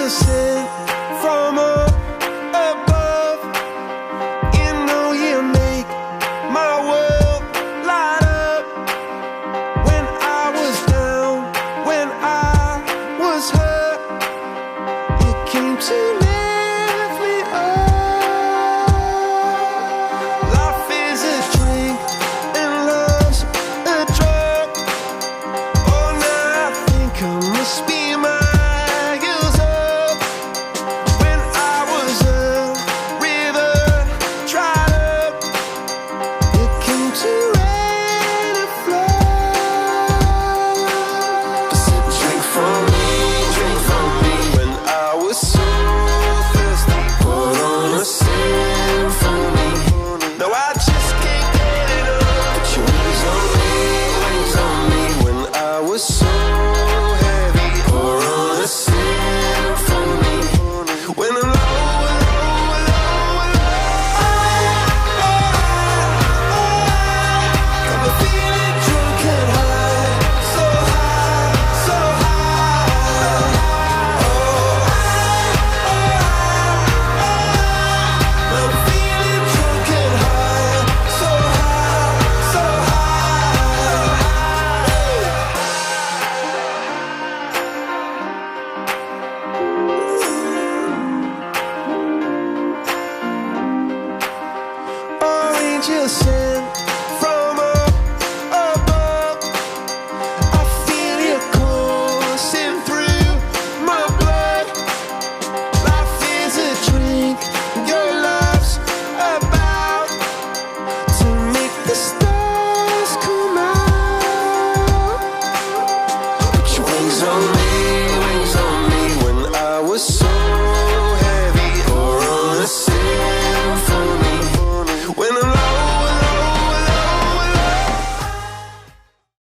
angel sent from up above. You know you make my world light up. When I was down, when I was hurt, you came to lift me up. Life is a drink and love's a drug. Oh, now I think I must be